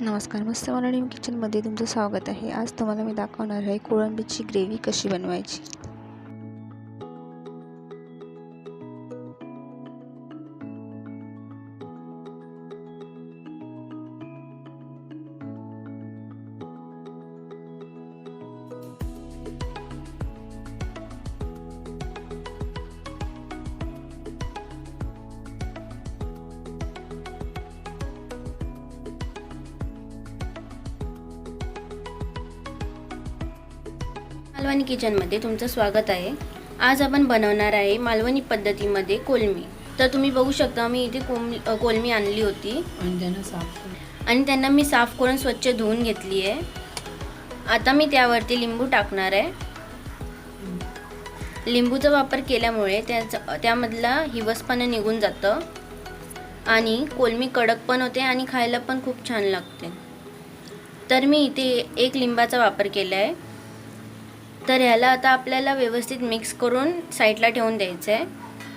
नमस्कार, मस्त मराठी किचनमध्ये तुमचं स्वागत आहे। आज तुम्हाला मी दाखवणार आहे कोळंबीची ग्रेव्ही कशी बनवायची। मालवणी किचनमध्ये तुमचं स्वागत आहे। आज आपण बनवणार आहे मालवणी पद्धतीमध्ये कोलमी। तर तुम्ही बघू शकता मी इथे कोलमी आणली होती आणि त्यांना मी साफ करून स्वच्छ धुवून घेतली आहे। आता मी त्यावरती लिंबू टाकणार आहे। लिंबूचा वापर केल्यामुळे त्यामधला हिवसपणा निघून जातं आणि कोलमी कडक पण होते आणि खायला पण खूप छान लागते। तर मी इथे एक लिंबाचा वापर केला आहे। तर ह्याला आता आपल्याला व्यवस्थित मिक्स करून साईडला ठेवून द्यायचं आहे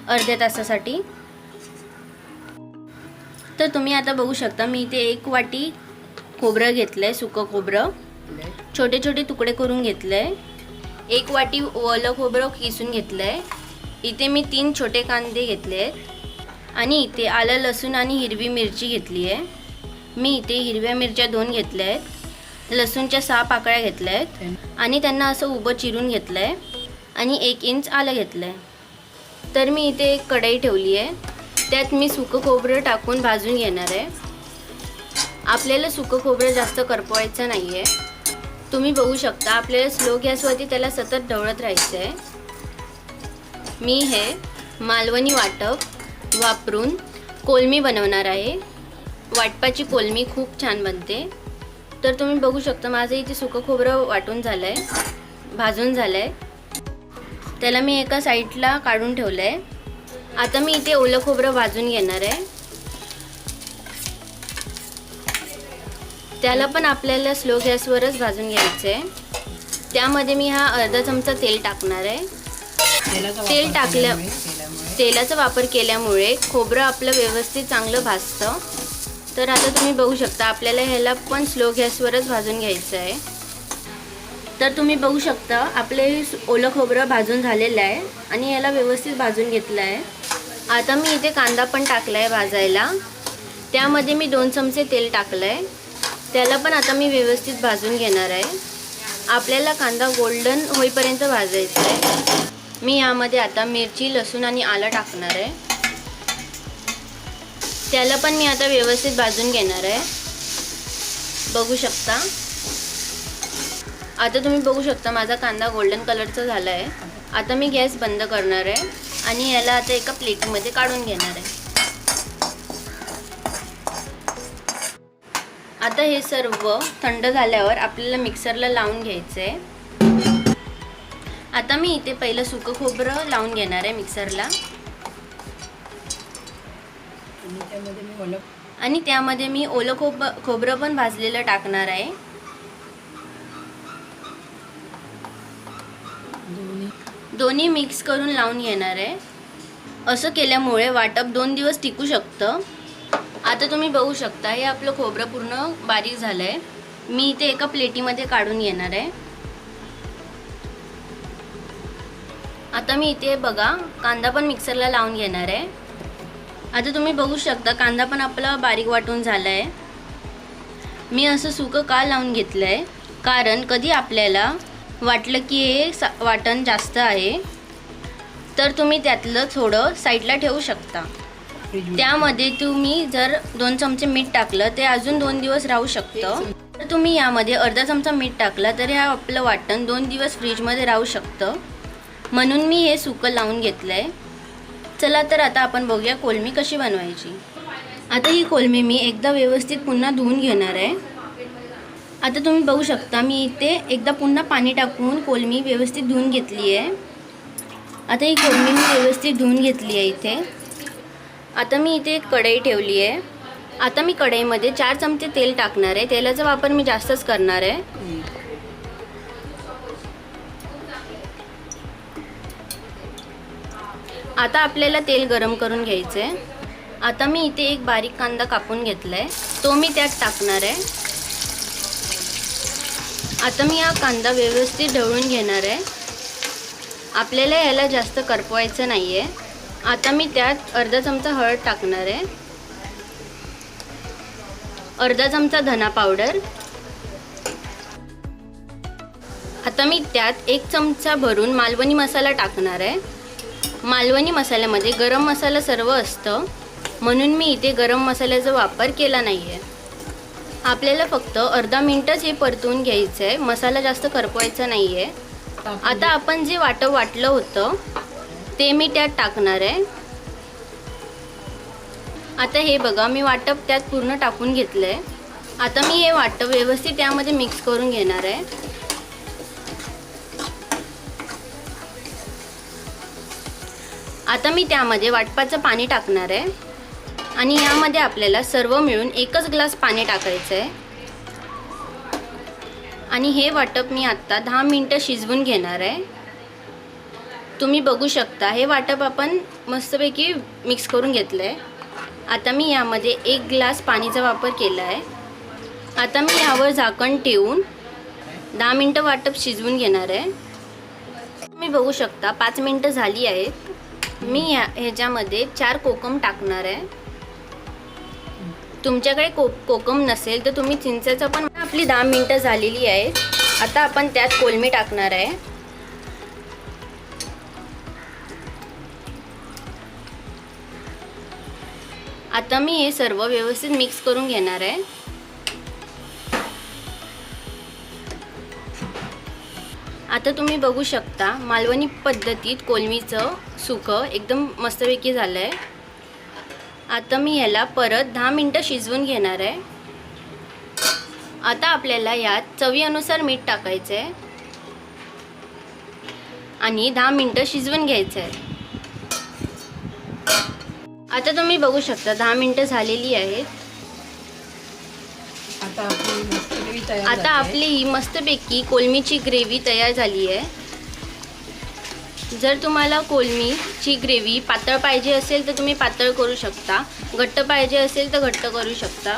अर्ध्या तासासाठी। तर तुम्ही आता बघू शकता मी इथे एक वाटी खोबरं घेतलंय, सुकं खोबरं छोटे छोटे तुकडे करून घेतलंय। एक वाटी ओलं खोबरं किसून घेतलंय। इथे मी 3 छोटे कांदे घेतले आणि इथे आलं लसूण आणि हिरवी मिरची घेतली आहे। मी इथे हिरव्या मिरच्या 2 घेतल्या आहेत, लसूणच्या 6 पाकळ्या घेतल्या आहेत आणि त्यांना असं उभं चिरून घेतलं आहे आणि 1 इंच आलं घेतलं आहे। तर मी इथे एक कढई ठेवली आहे, त्यात मी सुकं खोबरं टाकून भाजून घेणार आहे। आपल्याला सुकं खोबरं जास्त करपवायचं नाही आहे। तुम्ही बघू शकता आपल्याला स्लो गॅसवरती त्याला सतत ढवळत राहायचं आहे। मी हे मालवणी वाटप वापरून कोलमी बनवणार आहे। वाटपाची कोलमी खूप छान बनते। तर तुम्ही बघू शकता माझं इथे सुकं खोबरं वाटून झालं आहे, भाजून झालं आहे। त्याला मी एका साईडला काढून ठेवलं आहे। आता मी इथे ओलं खोबरं भाजून घेणार आहे। त्याला पण आपल्याला स्लो गॅसवरच भाजून घ्यायचं आहे। त्यामध्ये मी हा अर्धा चमचा तेल टाकणार आहे। तेलाचा वापर केल्यामुळे खोबरं आपलं व्यवस्थित चांगलं भाजतं। तर आता तुम्ही बघू शकता आपल्याला ह्याला पण स्लो गॅसवरच भाजून घ्यायचं आहे। तर तुम्ही बघू शकता आपले ओलं खोबरं भाजून झालेलं आहे आणि याला व्यवस्थित भाजून घेतलं आहे। आता मी इथे कांदा पण टाकला आहे भाजायला। त्यामध्ये मी 2 चमचे तेल टाकलं आहे। त्याला पण आता मी व्यवस्थित भाजून घेणार आहे। आपल्याला कांदा गोल्डन होईपर्यंत भाजायचा आहे। मी यामध्ये आता मिरची, लसूण आणि आलं टाकणार आहे। त्याला पण मी आता व्यवस्थित भाजून घेणार आहे। बघू शकता आता तुम्ही बघू शकता माझा कांदा गोल्डन कलरचा झाला आहे। आता मी गॅस बंद करणार आहे आणि याला आता एका प्लेटमध्ये काढून घेणार आहे। आता हे सर्व थंड झाल्यावर आपल्याला मिक्सरला लावून घ्यायचं आहे। आता मी इथे पहिलं सुकं खोबरं लावून घेणार आहे मिक्सरला आणि त्यामध्ये मी ओलं खोबरं पण भाजलेलं टाकणार आहे। दोन्ही मिक्स करून लावून घेणार आहे। असं केल्यामुळे वाटप 2 दिवस टिकू शकतं। आता तुम्ही बघू शकता हे आपलं खोबरं पूर्ण बारीक झालं आहे। मी इथे एका प्लेटीमध्ये काढून घेणार आहे। आता मी इथे बघा कांदा पण मिक्सरला लावून घेणार आहे। आता तुम्ही बघू शकता कांदा पण आपला बारीक वाटून झाला आहे। मी असं सुकं का लावून घेतलं आहे कारण कधी आपल्याला वाटलं की हे वाटण जास्त आहे तर तुम्ही त्यातलं थोडं साईडला ठेवू शकता। त्यामध्ये तुम्ही जर 2 चमचे मीठ टाकलं ते अजून 2 दिवस राहू शकतं। तर तुम्ही यामध्ये अर्धा चमचा मीठ टाकलं तर हे आपलं वाटण 2 दिवस फ्रीजमध्ये राहू शकतं। म्हणून मी हे सुकं लावून घेतलं आहे। चला तर आता आपण बघूया कोलमी कशी बनवायची। आता ही कोलमी मी एकदा व्यवस्थित पुन्हा धुवून घेणार आहे। आता तुम्ही बघू शकता मी इथे एकदा पुन्हा पाणी टाकून कोलमी व्यवस्थित धुवून घेतली आहे। आता ही कोलमी मी व्यवस्थित धुवून घेतली आहे इथे। आता मी इथे एक कढई ठेवली आहे। आता मी कढईमध्ये 4 चमचे तेल टाकणार आहे। तेलाचा वापर मी जास्तच करणार आहे। आता आपल्याला तेल गरम करून घ्यायचं आहे। आता मी इथे एक बारीक कांदा कापून घेतलाय, तो मी त्यात टाकणार आहे। आता मी हा कांदा व्यवस्थित ढवळून घेणार आहे. आपल्याला याला जास्त करपवायचं नाही आहे. आता मी त्यात अर्धा चमचा हळद टाकणार आहे, अर्धा चमचा धना पावडर. आता मी त्यात 1 चमचा भरून मालवणी मसाला टाकणार आहे. मालवणी मसाल्यामध्ये गरम मसाला सर्व असतं, म्हणून मी इथे गरम मसाल्याचा वापर केला नाही आहे. आपल्याला फक्त अर्धा मिनटच हे परतवून घ्यायचं आहे, मसाला जास्त करपवायचा नाही आहे. आता आपण जे वाटलं होतं ते मी त्यात टाकणार आहे. आता हे बघा, मी वाटप त्यात पूर्ण टाकून घेतलं आहे. आता मी हे वाटप व्यवस्थित त्यामध्ये मिक्स करून घेणार आहे. आता मी त्यामध्ये वाटपाचं पाणी टाकणार आहे आणि यामध्ये आपल्याला सर्व मिळून 1च ग्लास पाणी टाकायचं आहे. आणि हे वाटप मी आत्ता 10 मिनटं शिजवून घेणार आहे. तुम्ही बघू शकता हे वाटप आपण मस्तपैकी मिक्स करून घेतलं आहे. आता मी यामध्ये 1 ग्लास पाणीचा वापर केला आहे. आता मी यावर झाकण ठेवून 10 मिनटं वाटप शिजवून घेणार आहे. तुम्ही बघू शकता 5 मिनटं झाली आहेत. मी ह्याच्यामध्ये 4 कोकम टाकणार आहे. तुमच्याकडे कोकम नसेल तर तुम्ही चिंचेचं पण. आपली 10 मिनटं झालेली आहेत. आता आपण त्यात कोलमी टाकणार आहे. आता मी हे सर्व व्यवस्थित मिक्स करून घेणार आहे. आता तुम्ही बघू शकता मालवणी पद्धतीत कोलमीचं सुकं एकदम मस्तपैकी झालं आहे. आता मी ह्याला परत 10 मिनटं शिजवून घेणार आहे. आता आपल्याला यात चवीनुसार मीठ टाकायचं आहे आणि 10 मिनटं शिजवून घ्यायचं आहे. आता तुम्ही बघू शकता 10 मिनटं झालेली आहेत. आता आपली ही मस्तपैकी कोलमीची ग्रेव्ही तयार झाली आहे. जर तुम्हाला कोलमीची ग्रेव्ही पातळ पाहिजे असेल तर तुम्ही पातळ करू शकता, घट्ट पाहिजे असेल तर घट्ट करू शकता.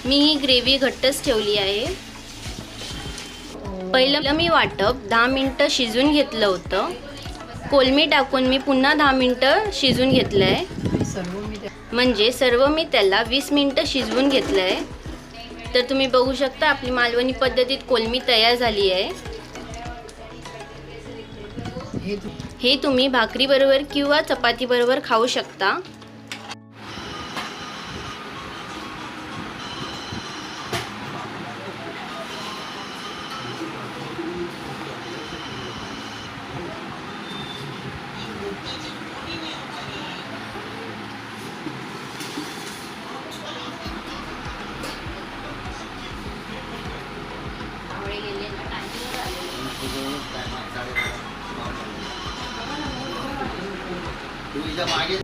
मी ही ग्रेव्ही घट्टच ठेवली आहे. पहिलं मी वाटप 10 मिनटं शिजवून घेतलं होतं. कोलमी टाकून मी पुन्हा 10 मिनटं शिजवून घेतलं आहे. म्हणजे सर्व मी त्याला 20 मिनटं शिजवून घेतलं आहे. तर तुम्ही बघू शकता आपली मालवणी पद्धतीत कोलमी तयार झाली आहे. हे तुम्ही भाकरीबरोबर किंवा चपातीबरोबर खाऊ शकता. तुझ्या मागे